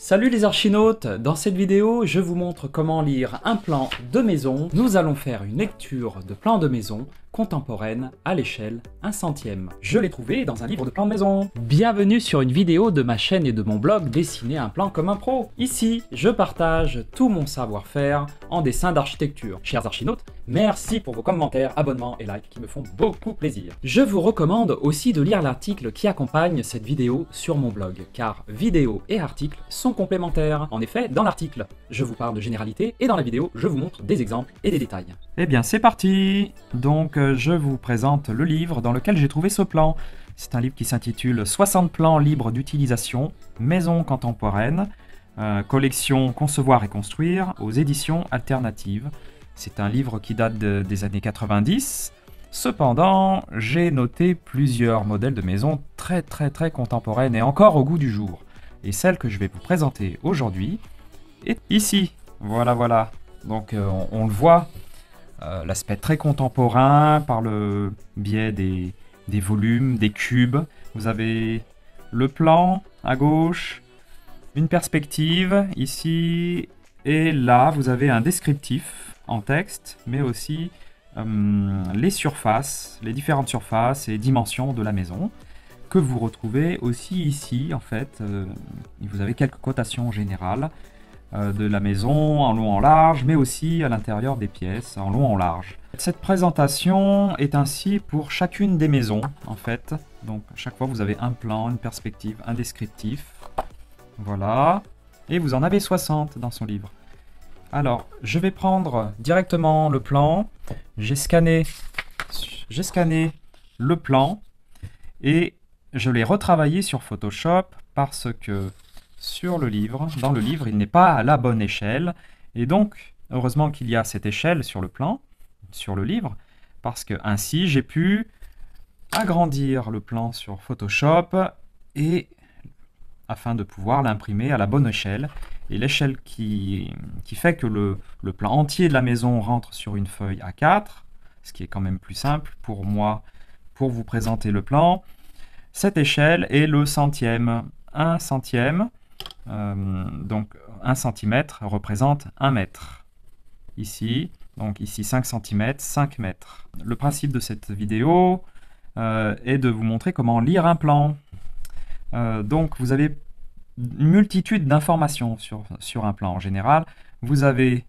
Salut les archinautes, dans cette vidéo je vous montre comment lire un plan de maison. Nous allons faire une lecture de plan de maison contemporaine à l'échelle 1/100e. Je l'ai trouvé dans un livre de plan de maison. Bienvenue sur une vidéo de ma chaîne et de mon blog Dessiner un plan comme un pro. Ici, je partage tout mon savoir-faire en dessin d'architecture. Chers archinautes, merci pour vos commentaires, abonnements et likes qui me font beaucoup plaisir. Je vous recommande aussi de lire l'article qui accompagne cette vidéo sur mon blog, car vidéo et article sont complémentaires. En effet, dans l'article, je vous parle de généralité et dans la vidéo, je vous montre des exemples et des détails. Eh bien, c'est parti! Donc, je vous présente le livre dans lequel j'ai trouvé ce plan. C'est un livre qui s'intitule 60 plans libres d'utilisation, maison contemporaine, collection Concevoir et construire aux éditions alternatives. C'est un livre qui date des années 90. Cependant, j'ai noté plusieurs modèles de maisons très contemporaines et encore au goût du jour. Et celle que je vais vous présenter aujourd'hui est ici. Voilà. Donc on le voit, l'aspect très contemporain par le biais des volumes, des cubes. Vous avez le plan à gauche, une perspective ici, et là vous avez un descriptif en texte, mais aussi les surfaces, les différentes surfaces et dimensions de la maison, que vous retrouvez aussi ici. En fait, vous avez quelques cotations générales de la maison en long en large, mais aussi à l'intérieur des pièces en long en large. Cette présentation est ainsi pour chacune des maisons, en fait. Donc à chaque fois vous avez un plan, une perspective, un descriptif. Voilà. Et vous en avez 60 dans son livre. Alors, je vais prendre directement le plan. J'ai scanné le plan et je l'ai retravaillé sur Photoshop parce que dans le livre, il n'est pas à la bonne échelle. Et donc, heureusement qu'il y a cette échelle sur le plan, sur le livre, parce que ainsi j'ai pu agrandir le plan sur Photoshop et afin de pouvoir l'imprimer à la bonne échelle. Et l'échelle qui fait que le plan entier de la maison rentre sur une feuille A4, ce qui est quand même plus simple pour moi pour vous présenter le plan. Cette échelle est le centième, 1 centième. Donc 1 cm représente 1 mètre. Ici, donc ici 5 cm, 5 mètres. Le principe de cette vidéo est de vous montrer comment lire un plan. Donc vous avez une multitude d'informations sur un plan en général. Vous avez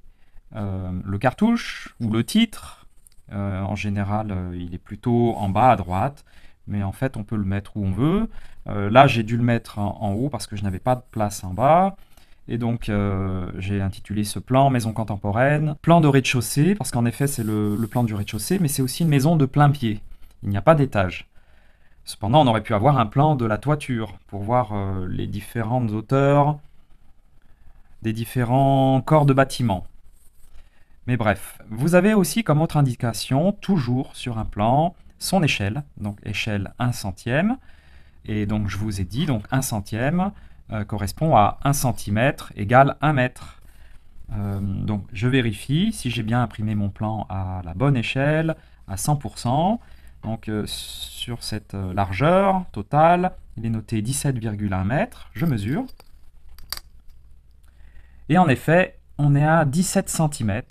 le cartouche ou le titre. En général, il est plutôt en bas à droite, mais en fait on peut le mettre où on veut. Là j'ai dû le mettre en haut parce que je n'avais pas de place en bas. Et donc j'ai intitulé ce plan maison contemporaine, plan de rez-de-chaussée, parce qu'en effet c'est le plan du rez-de-chaussée, mais c'est aussi une maison de plein pied. Il n'y a pas d'étage. Cependant, on aurait pu avoir un plan de la toiture pour voir les différentes hauteurs des différents corps de bâtiment. Mais bref, vous avez aussi comme autre indication, toujours sur un plan, son échelle, donc échelle 1 centième. Et donc je vous ai dit, donc 1 centième correspond à 1 cm égale 1 mètre. Donc je vérifie si j'ai bien imprimé mon plan à la bonne échelle, à 100%. Donc sur cette largeur totale, il est noté 17,1 mètres. Je mesure. Et en effet, on est à 17 cm,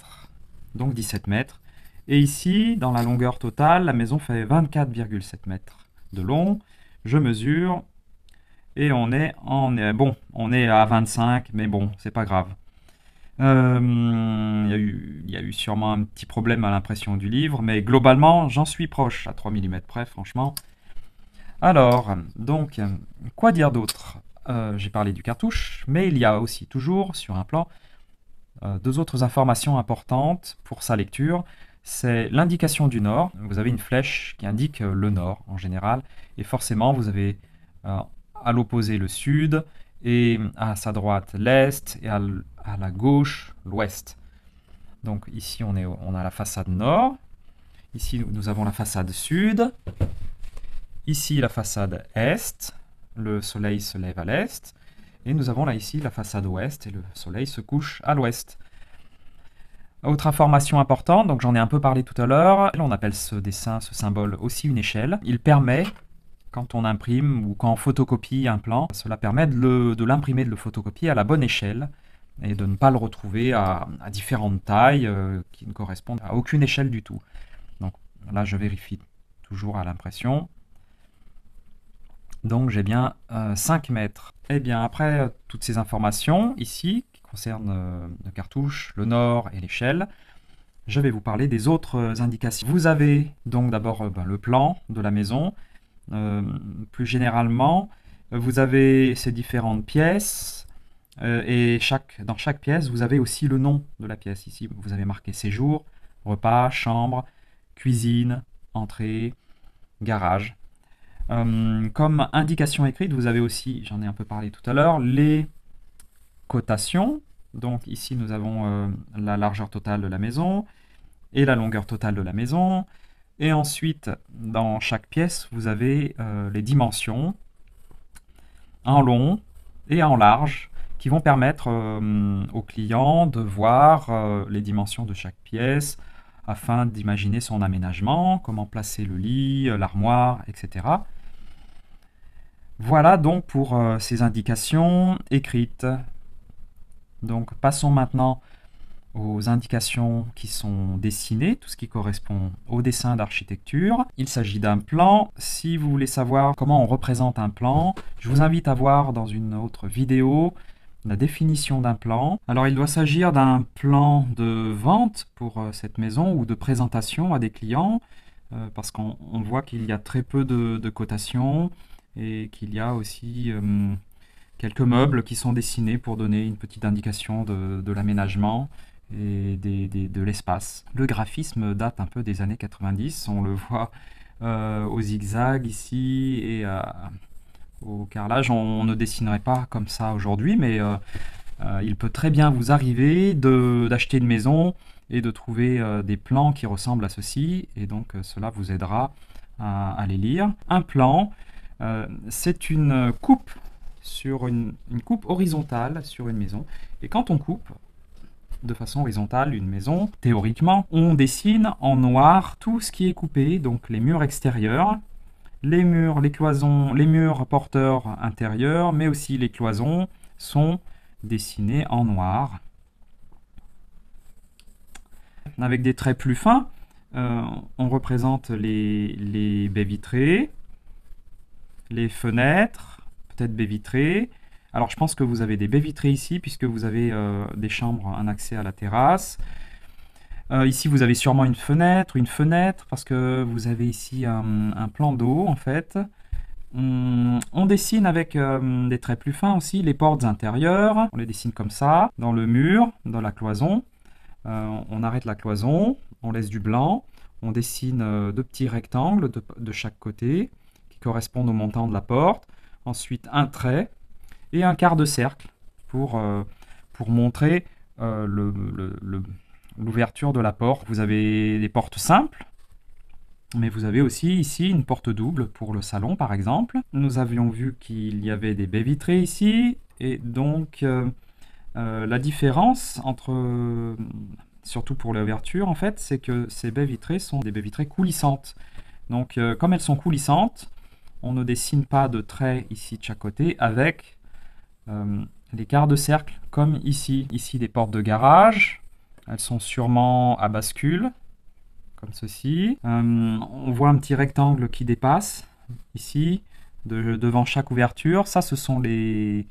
donc 17 mètres. Et ici, dans la longueur totale, la maison fait 24,7 mètres de long. Je mesure et on est à 25, mais bon, c'est pas grave. Il y a eu sûrement un petit problème à l'impression du livre, mais globalement, j'en suis proche, à 3 mm près, franchement. Alors, donc, quoi dire d'autre? J'ai parlé du cartouche, mais il y a aussi toujours, sur un plan, deux autres informations importantes pour sa lecture. C'est l'indication du nord. Vous avez une flèche qui indique le nord, en général, et forcément, vous avez à l'opposé le sud, et à sa droite l'est, et à la gauche l'ouest. Donc ici on a la façade nord, ici nous avons la façade sud, ici la façade est, le soleil se lève à l'est, et nous avons là ici la façade ouest, et le soleil se couche à l'ouest. Autre information importante, donc j'en ai un peu parlé tout à l'heure, on appelle ce dessin, ce symbole aussi une échelle. Il permet, quand on imprime ou quand on photocopie un plan. Cela permet de l'imprimer, de le photocopier à la bonne échelle et de ne pas le retrouver à différentes tailles qui ne correspondent à aucune échelle du tout. Donc là, je vérifie toujours à l'impression. Donc j'ai bien 5 mètres. Et bien après toutes ces informations ici, qui concernent le cartouche, le nord et l'échelle, je vais vous parler des autres indications. Vous avez donc d'abord le plan de la maison. Plus généralement, vous avez ces différentes pièces et dans chaque pièce, vous avez aussi le nom de la pièce. Ici, vous avez marqué séjour, repas, chambre, cuisine, entrée, garage. Comme indication écrite, vous avez aussi, j'en ai un peu parlé tout à l'heure, les cotations. Donc ici, nous avons la largeur totale de la maison et la longueur totale de la maison. Et ensuite, dans chaque pièce, vous avez les dimensions en long et en large qui vont permettre au client de voir les dimensions de chaque pièce afin d'imaginer son aménagement, comment placer le lit, l'armoire, etc. Voilà donc pour ces indications écrites. Donc passons maintenant aux indications qui sont dessinées, tout ce qui correspond au dessin d'architecture. Il s'agit d'un plan. Si vous voulez savoir comment on représente un plan, je vous invite à voir dans une autre vidéo la définition d'un plan. Alors il doit s'agir d'un plan de vente pour cette maison ou de présentation à des clients, parce qu'on voit qu'il y a très peu de cotations et qu'il y a aussi quelques meubles qui sont dessinés pour donner une petite indication de l'aménagement et de l'espace. Le graphisme date un peu des années 90, on le voit au zigzag ici et au carrelage. On ne dessinerait pas comme ça aujourd'hui, mais il peut très bien vous arriver d'acheter une maison et de trouver des plans qui ressemblent à ceci, et donc cela vous aidera à les lire. Un plan, c'est une coupe sur une coupe horizontale sur une maison, et quand on coupe de façon horizontale une maison, théoriquement, on dessine en noir tout ce qui est coupé, donc les murs extérieurs, les murs, les cloisons, les murs porteurs intérieurs, mais aussi les cloisons sont dessinés en noir. Avec des traits plus fins, on représente les baies vitrées, les fenêtres, peut-être baies vitrées. Alors je pense que vous avez des baies vitrées ici, puisque vous avez des chambres, un accès à la terrasse. Ici vous avez sûrement une fenêtre, parce que vous avez ici un plan d'eau en fait. On dessine avec des traits plus fins aussi les portes intérieures. On les dessine comme ça, dans le mur, dans la cloison. On arrête la cloison, on laisse du blanc. On dessine deux petits rectangles de chaque côté qui correspondent au montant de la porte. Ensuite un trait et un quart de cercle pour montrer l'ouverture de la porte. Vous avez des portes simples, mais vous avez aussi ici une porte double pour le salon par exemple. Nous avions vu qu'il y avait des baies vitrées ici, et donc la différence entre, surtout pour l'ouverture en fait, c'est que ces baies vitrées sont des baies vitrées coulissantes. Donc comme elles sont coulissantes, on ne dessine pas de traits ici de chaque côté avec les quarts de cercle comme ici. Ici des portes de garage, elles sont sûrement à bascule, comme ceci. On voit un petit rectangle qui dépasse ici, devant chaque ouverture. Ça, ce sont les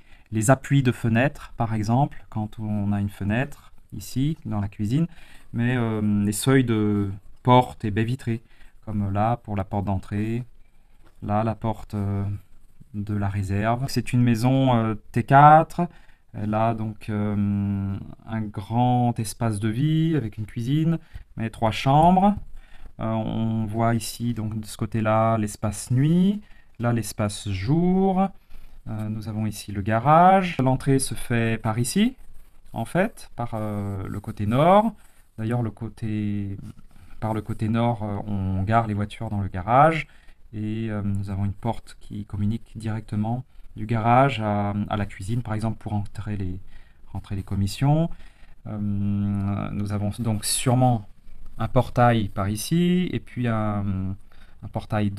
appuis de fenêtre, par exemple, quand on a une fenêtre ici, dans la cuisine. Mais les seuils de porte et baies vitrées, comme là, pour la porte d'entrée. Là, la porte de la réserve. C'est une maison T4. Elle a donc un grand espace de vie avec une cuisine, mais 3 chambres. On voit ici, donc de ce côté-là, l'espace nuit. Là, l'espace jour. Nous avons ici le garage. L'entrée se fait par ici, en fait, par le côté nord. D'ailleurs, par le côté nord, on gare les voitures dans le garage. Et nous avons une porte qui communique directement du garage à la cuisine, par exemple, pour rentrer les commissions. Nous avons donc sûrement un portail par ici, et puis un portail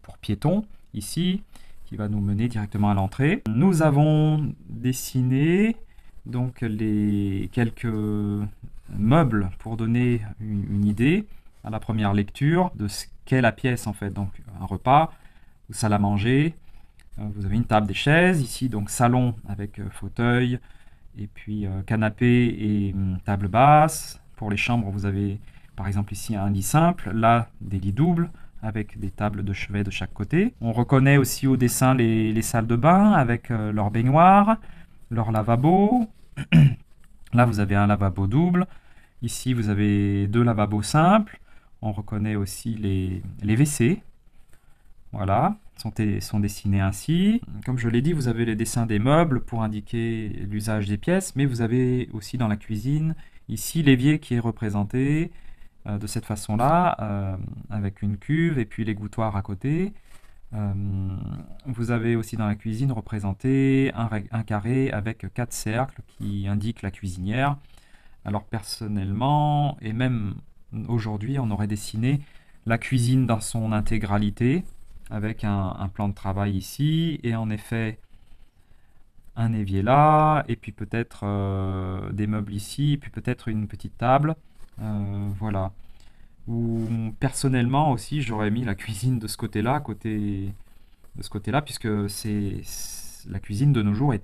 pour piétons ici, qui va nous mener directement à l'entrée. Nous avons dessiné donc les quelques meubles pour donner une idée à la première lecture de ce qu'est la pièce en fait. Donc un repas, ou salle à manger, vous avez une table, des chaises, ici donc salon avec fauteuil, et puis canapé et table basse. Pour les chambres, vous avez par exemple ici un lit simple, là des lits doubles, avec des tables de chevet de chaque côté. On reconnaît aussi au dessin les salles de bain avec leur baignoire, leur lavabo. Là, vous avez un lavabo double. Ici, vous avez 2 lavabos simples. On reconnaît aussi les WC. Voilà, sont dessinés ainsi. Comme je l'ai dit, vous avez les dessins des meubles pour indiquer l'usage des pièces, mais vous avez aussi dans la cuisine, ici, l'évier qui est représenté de cette façon-là, avec une cuve et puis l'égouttoir à côté. Vous avez aussi dans la cuisine représenté un carré avec 4 cercles qui indiquent la cuisinière. Alors personnellement, et même aujourd'hui, on aurait dessiné la cuisine dans son intégralité, avec un plan de travail ici, et en effet un évier là, et puis peut-être des meubles ici, puis peut-être une petite table. Voilà. Ou personnellement aussi, j'aurais mis la cuisine de ce côté-là, puisque la cuisine de nos jours est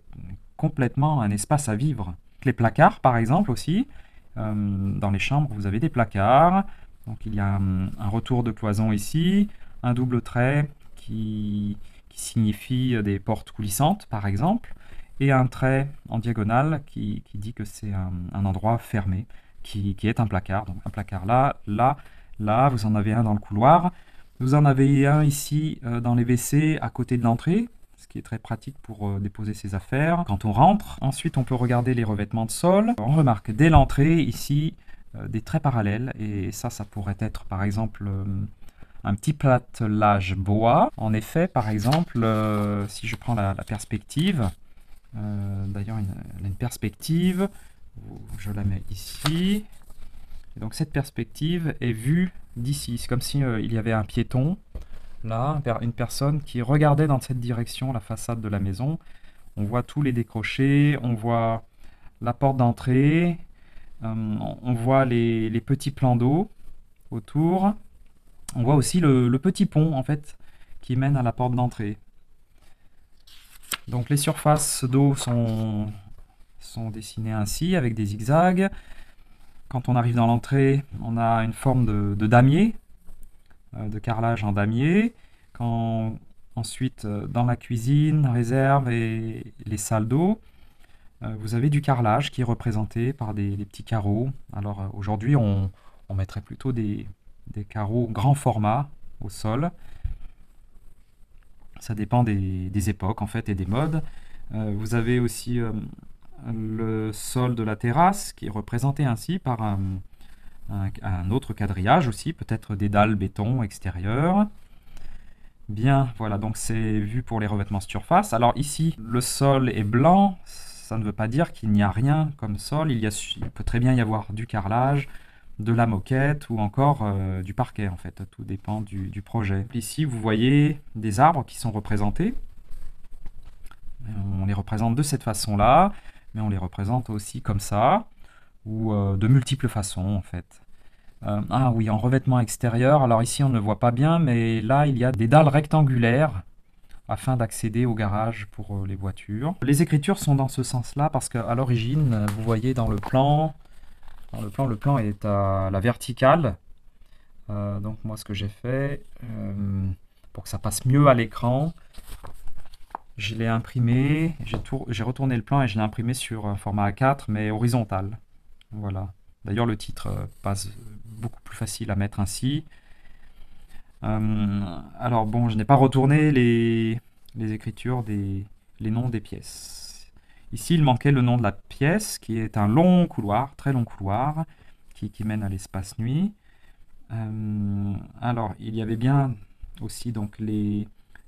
complètement un espace à vivre. Les placards, par exemple, aussi. Dans les chambres, vous avez des placards. Donc il y a un retour de cloison ici, un double trait qui signifie des portes coulissantes, par exemple, et un trait en diagonale qui dit que c'est un endroit fermé, qui est un placard. Donc un placard là, vous en avez un dans le couloir. Vous en avez un ici dans les WC à côté de l'entrée, ce qui est très pratique pour déposer ses affaires quand on rentre. Ensuite, on peut regarder les revêtements de sol. On remarque dès l'entrée ici des traits parallèles, et ça pourrait être par exemple un petit platelage bois. En effet, par exemple, si je prends la perspective, d'ailleurs elle a une perspective, je la mets ici, et donc cette perspective est vue d'ici. C'est comme si il y avait un piéton, là, une personne qui regardait dans cette direction la façade de la maison. On voit tous les décrochés, on voit la porte d'entrée, on voit les petits plans d'eau autour. On voit aussi le petit pont, en fait, qui mène à la porte d'entrée. Donc les surfaces d'eau sont dessinées ainsi, avec des zigzags. Quand on arrive dans l'entrée, on a une forme de damier, de carrelage en damier. Ensuite, dans la cuisine, réserve et les salles d'eau, vous avez du carrelage qui est représenté par des petits carreaux. Alors aujourd'hui, on mettrait plutôt des carreaux grand format au sol. Ça dépend des époques en fait et des modes. Vous avez aussi le sol de la terrasse qui est représenté ainsi par un autre quadrillage aussi, peut-être des dalles béton extérieures. Bien, voilà, donc c'est vu pour les revêtements de surface. Alors ici, le sol est blanc, ça ne veut pas dire qu'il n'y a rien comme sol. Il peut très bien y avoir du carrelage, de la moquette ou encore du parquet en fait, tout dépend du projet. Ici, vous voyez des arbres qui sont représentés. On les représente de cette façon-là, mais on les représente aussi comme ça, ou de multiples façons en fait. Ah oui, en revêtement extérieur, alors ici on ne voit pas bien, mais là il y a des dalles rectangulaires afin d'accéder au garage pour les voitures. Les écritures sont dans ce sens-là parce qu'à l'origine, vous voyez dans le plan est à la verticale. Donc moi ce que j'ai fait, pour que ça passe mieux à l'écran, je l'ai imprimé, j'ai retourné le plan et je l'ai imprimé sur un format A4 mais horizontal. Voilà. D'ailleurs le titre passe beaucoup plus facile à mettre ainsi. Alors bon, je n'ai pas retourné les écritures les noms des pièces. Ici, il manquait le nom de la pièce, qui est un long couloir, très long couloir, qui mène à l'espace nuit. Alors, il y avait bien aussi donc les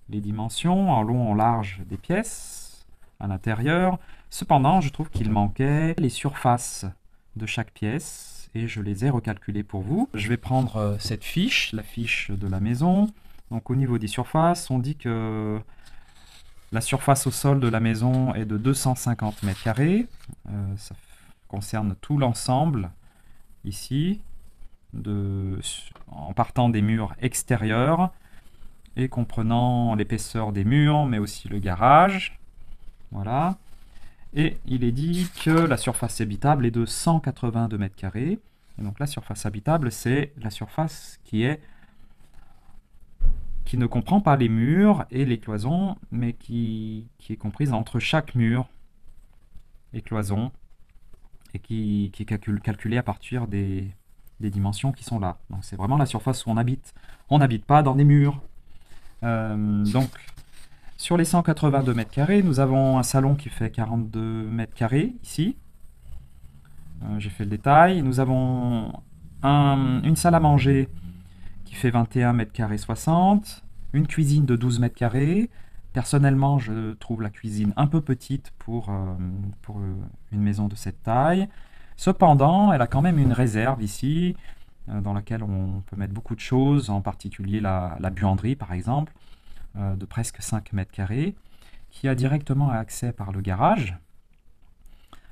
dimensions en long, en large des pièces à l'intérieur. Cependant, je trouve qu'il manquait les surfaces de chaque pièce et je les ai recalculées pour vous. Je vais prendre cette fiche, la fiche de la maison. Donc au niveau des surfaces, on dit que la surface au sol de la maison est de 250 mètres carrés. Ça concerne tout l'ensemble ici, en partant des murs extérieurs et comprenant l'épaisseur des murs, mais aussi le garage. Voilà. Et il est dit que la surface habitable est de 182 mètres carrés. Et donc la surface habitable, c'est la surface qui ne comprend pas les murs et les cloisons, mais qui est comprise entre chaque mur et cloison, et qui est calculée à partir des dimensions qui sont là. Donc c'est vraiment la surface où on habite. On n'habite pas dans des murs. Donc sur les 182 mètres carrés, nous avons un salon qui fait 42 mètres carrés ici. J'ai fait le détail. Nous avons une salle à manger qui fait 21 mètres carrés 60, une cuisine de 12 mètres carrés. Personnellement, je trouve la cuisine un peu petite pour une maison de cette taille. Cependant, elle a quand même une réserve ici, dans laquelle on peut mettre beaucoup de choses, en particulier la buanderie par exemple, de presque 5 mètres carrés, qui a directement accès par le garage.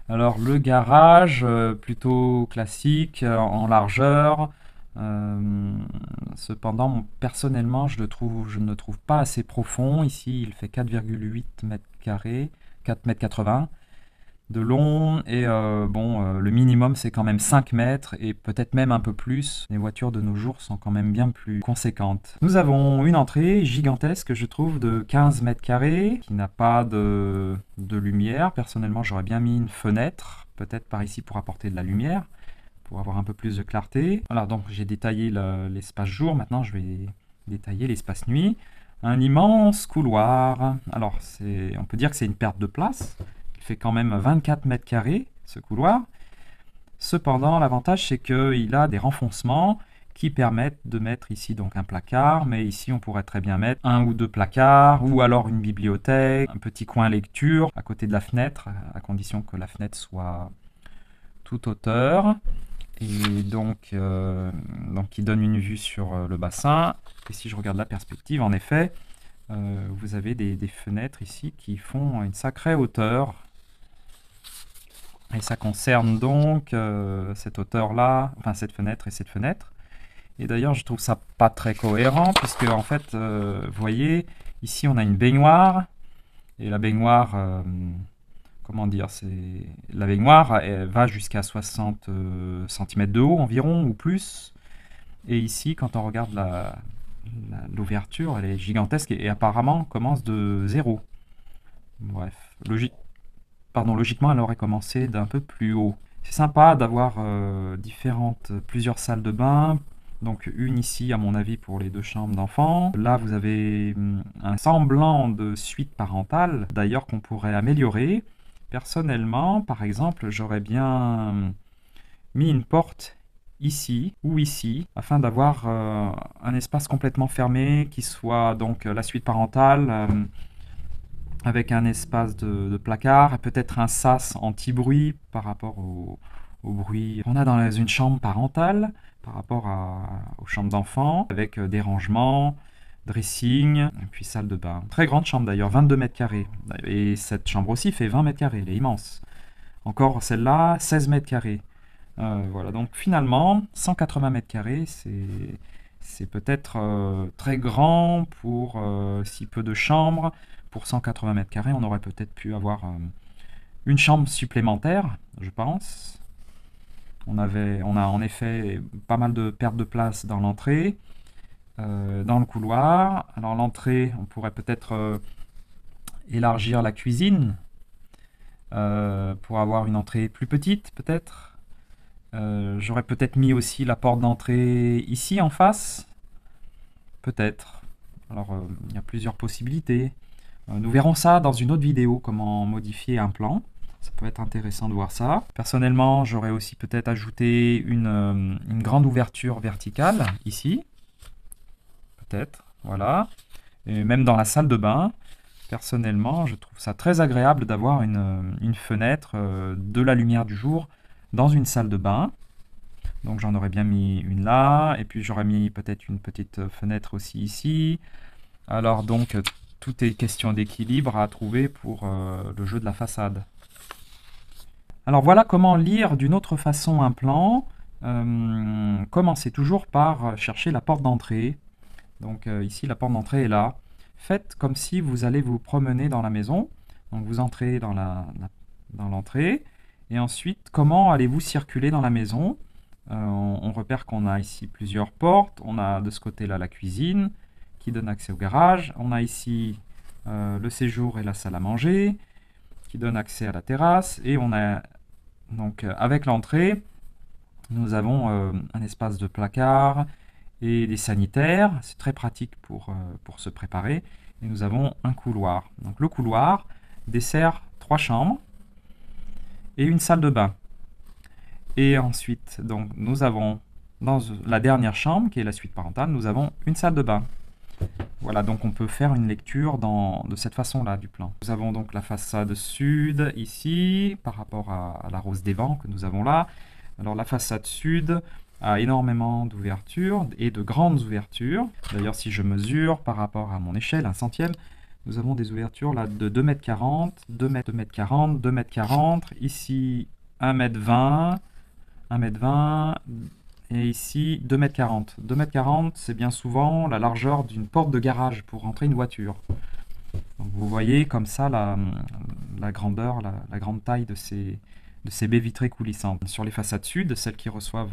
Alors le garage, plutôt classique, en largeur, cependant personnellement je ne le trouve pas assez profond. Ici il fait 4,8 mètres carrés, 4 mètres 80 de long, et le minimum c'est quand même 5 mètres, et peut-être même un peu plus. Les voitures de nos jours sont quand même bien plus conséquentes. Nous avons une entrée gigantesque, je trouve, de 15 mètres carrés, qui n'a pas de lumière. Personnellement, j'aurais bien mis une fenêtre, peut-être par ici pour apporter de la lumière, pour avoir un peu plus de clarté. Voilà, donc j'ai détaillé l'espace jour, maintenant je vais détailler l'espace nuit. Un immense couloir. Alors, on peut dire que c'est une perte de place. Il fait quand même 24 mètres carrés, ce couloir. Cependant, l'avantage, c'est qu'il a des renfoncements qui permettent de mettre ici donc un placard, mais ici on pourrait très bien mettre un ou deux placards, ou alors une bibliothèque, un petit coin lecture à côté de la fenêtre, à condition que la fenêtre soit toute hauteur, et donc qui donne une vue sur le bassin. Et si je regarde la perspective, en effet, vous avez des fenêtres ici qui font une sacrée hauteur. Et ça concerne donc cette hauteur-là, enfin cette fenêtre et cette fenêtre. Et d'ailleurs, je trouve ça pas très cohérent, puisque en fait, vous voyez, ici on a une baignoire, et la baignoire, comment dire, la baignoire elle va jusqu'à 60 cm de haut environ, ou plus. Et ici, quand on regarde l'ouverture, elle est gigantesque, et apparemment commence de 0. Bref, logiquement, elle aurait commencé d'un peu plus haut. C'est sympa d'avoir plusieurs salles de bain. Donc une ici, à mon avis, pour les 2 chambres d'enfants. Là, vous avez un semblant de suite parentale, d'ailleurs, qu'on pourrait améliorer. Personnellement, par exemple, j'aurais bien mis une porte ici ou ici, afin d'avoir un espace complètement fermé, qui soit donc la suite parentale, avec un espace de placard, peut-être un sas anti-bruit par rapport au bruit qu'on a dans une chambre parentale, par rapport aux chambres d'enfants, avec des rangements, dressing, et puis salle de bain. Très grande chambre d'ailleurs, 22 mètres carrés. Et cette chambre aussi fait 20 mètres carrés, elle est immense. Encore celle-là, 16 mètres carrés. Voilà, donc finalement, 180 mètres carrés, c'est peut-être très grand pour si peu de chambres. Pour 180 mètres carrés, on aurait peut-être pu avoir une chambre supplémentaire, je pense. On a en effet pas mal de pertes de place dans l'entrée, dans le couloir. Alors l'entrée, on pourrait peut-être élargir la cuisine pour avoir une entrée plus petite, peut-être. J'aurais peut-être mis aussi la porte d'entrée ici en face, peut-être. Alors il y a plusieurs possibilités. Nous verrons ça dans une autre vidéo, comment modifier un plan. Ça peut être intéressant de voir ça. Personnellement, j'aurais aussi peut-être ajouté une grande ouverture verticale, ici. Peut-être, voilà. Et même dans la salle de bain, personnellement, je trouve ça très agréable d'avoir une fenêtre, de la lumière du jour, dans une salle de bain. Donc j'en aurais bien mis une là, et puis j'aurais mis peut-être une petite fenêtre aussi ici. Alors donc, tout est question d'équilibre à trouver pour le jeu de la façade. Alors voilà comment lire d'une autre façon un plan. Commencez toujours par chercher la porte d'entrée. Donc ici, la porte d'entrée est là. Faites comme si vous allez vous promener dans la maison. Donc vous entrez dans l'entrée. Et ensuite, comment allez-vous circuler dans la maison? On repère qu'on a ici plusieurs portes. On a de ce côté-là la cuisine qui donne accès au garage. On a ici le séjour et la salle à manger qui donne accès à la terrasse. Et on a donc avec l'entrée, nous avons un espace de placard et des sanitaires. C'est très pratique pour se préparer. Et nous avons un couloir. Donc le couloir dessert 3 chambres et une salle de bain. Et ensuite, donc, nous avons dans la dernière chambre, qui est la suite parentale, nous avons une salle de bain. Voilà, donc on peut faire une lecture de cette façon-là du plan. Nous avons donc la façade sud ici, par rapport à la rose des vents que nous avons là. Alors la façade sud a énormément d'ouvertures et de grandes ouvertures. D'ailleurs, si je mesure par rapport à mon échelle, 1/100, nous avons des ouvertures là de 2,40 m, 2,40 m, 2,40 m, ici 1,20 m, 1,20 m, et ici 2,40 m. 2,40 m, c'est bien souvent la largeur d'une porte de garage pour rentrer une voiture. Donc vous voyez comme ça la grandeur, la grande taille de ces baies vitrées coulissantes. Sur les façades sud, celles qui reçoivent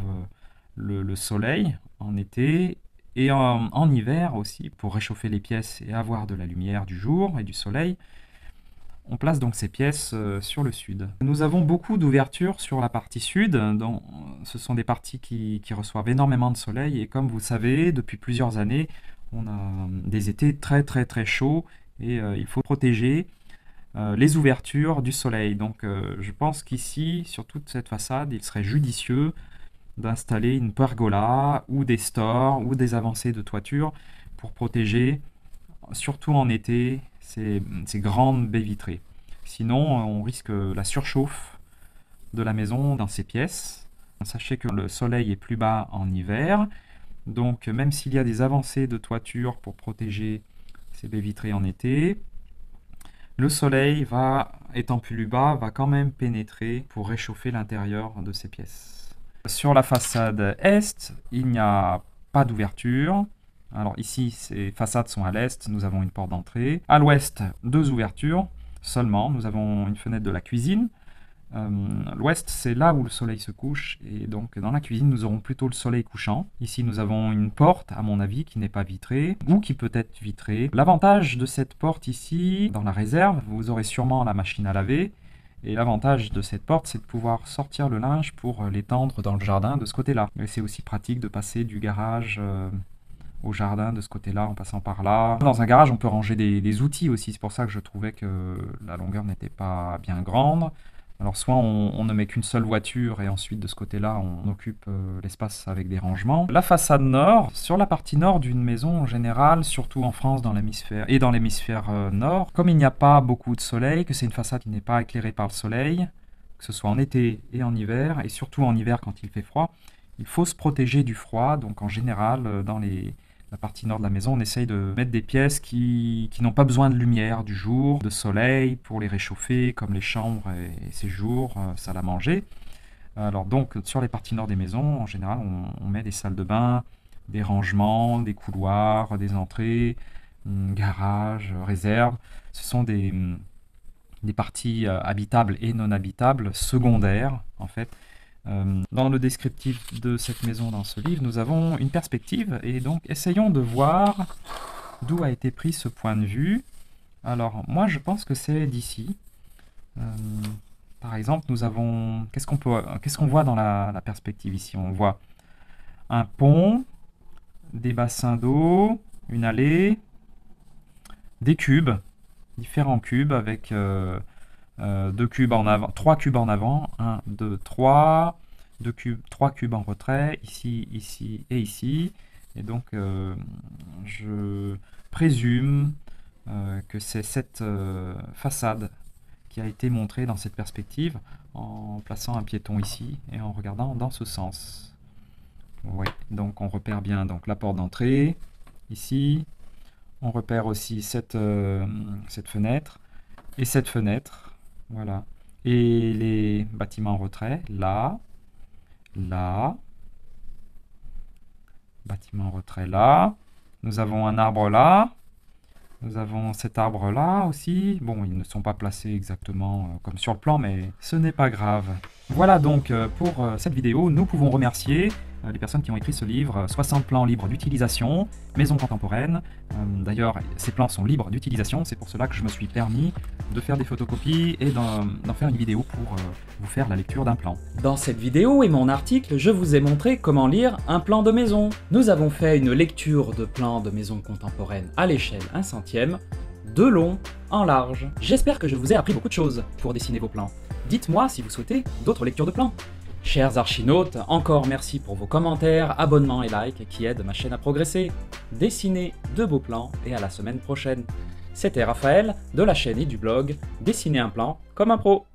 le soleil en été et en hiver aussi, pour réchauffer les pièces et avoir de la lumière du jour et du soleil, on place donc ces pièces sur le sud. Nous avons beaucoup d'ouvertures sur la partie sud, donc ce sont des parties qui reçoivent énormément de soleil, et comme vous savez, depuis plusieurs années, on a des étés très très très chauds, et il faut protéger les ouvertures du soleil. Donc je pense qu'ici, sur toute cette façade, il serait judicieux d'installer une pergola, ou des stores, ou des avancées de toiture, pour protéger, surtout en été, ces grandes baies vitrées. Sinon, on risque la surchauffe de la maison dans ces pièces. Sachez que le soleil est plus bas en hiver, donc même s'il y a des avancées de toiture pour protéger ces baies vitrées en été, le soleil, étant plus bas, va quand même pénétrer pour réchauffer l'intérieur de ces pièces. Sur la façade est, il n'y a pas d'ouverture. Alors ici, ces façades sont à l'est, nous avons une porte d'entrée. À l'ouest, 2 ouvertures seulement. Nous avons une fenêtre de la cuisine. L'ouest, c'est là où le soleil se couche, et donc dans la cuisine, nous aurons plutôt le soleil couchant. Ici, nous avons une porte, à mon avis, qui n'est pas vitrée, ou qui peut être vitrée. L'avantage de cette porte ici, dans la réserve, vous aurez sûrement la machine à laver, et l'avantage de cette porte, c'est de pouvoir sortir le linge pour l'étendre dans le jardin de ce côté-là. Et c'est aussi pratique de passer du garage au jardin de ce côté-là, en passant par là. Dans un garage, on peut ranger des outils aussi, c'est pour ça que je trouvais que la longueur n'était pas bien grande. Alors soit on ne met qu'une seule voiture, et ensuite de ce côté-là, on occupe l'espace avec des rangements. La façade nord, sur la partie nord d'une maison en général, surtout en France dans l'hémisphère nord, comme il n'y a pas beaucoup de soleil, que c'est une façade qui n'est pas éclairée par le soleil, que ce soit en été et en hiver, et surtout en hiver quand il fait froid, il faut se protéger du froid. Donc en général, dans la partie nord de la maison, on essaye de mettre des pièces qui n'ont pas besoin de lumière du jour, de soleil, pour les réchauffer, comme les chambres et séjours, salle à manger. Alors donc, sur les parties nord des maisons, en général, on met des salles de bain, des rangements, des couloirs, des entrées, garages, réserves. Ce sont des parties habitables et non habitables, secondaires, en fait. Dans le descriptif de cette maison dans ce livre, nous avons une perspective, et donc essayons de voir d'où a été pris ce point de vue. Alors moi je pense que c'est d'ici. Par exemple, nous avons... Qu'est-ce qu'on voit dans la perspective ici? On voit un pont, des bassins d'eau, une allée, des cubes, différents cubes avec 2 cubes en avant, 3 cubes en avant, 1, 2, 3, 3 cubes en retrait, ici, ici et ici. Et donc je présume que c'est cette façade qui a été montrée dans cette perspective, en plaçant un piéton ici et en regardant dans ce sens. Oui, donc on repère bien donc, la porte d'entrée, ici. On repère aussi cette fenêtre et cette fenêtre. Voilà. Et les bâtiments en retrait, là, là. Bâtiment en retrait, là. Nous avons un arbre là. Nous avons cet arbre là aussi. Bon, ils ne sont pas placés exactement comme sur le plan, mais ce n'est pas grave. Voilà donc pour cette vidéo, nous pouvons remercier les personnes qui ont écrit ce livre, 60 plans libres d'utilisation, maison contemporaine. D'ailleurs, ces plans sont libres d'utilisation, c'est pour cela que je me suis permis de faire des photocopies et d'en faire une vidéo pour vous faire la lecture d'un plan. Dans cette vidéo et mon article, je vous ai montré comment lire un plan de maison. Nous avons fait une lecture de plans de maison contemporaine à l'échelle 1/100, de long en large. J'espère que je vous ai appris beaucoup de choses pour dessiner vos plans. Dites-moi si vous souhaitez d'autres lectures de plans. Chers archinautes, encore merci pour vos commentaires, abonnements et likes qui aident ma chaîne à progresser. Dessinez de beaux plans et à la semaine prochaine. C'était Raphaël de la chaîne et du blog Dessiner un plan comme un pro.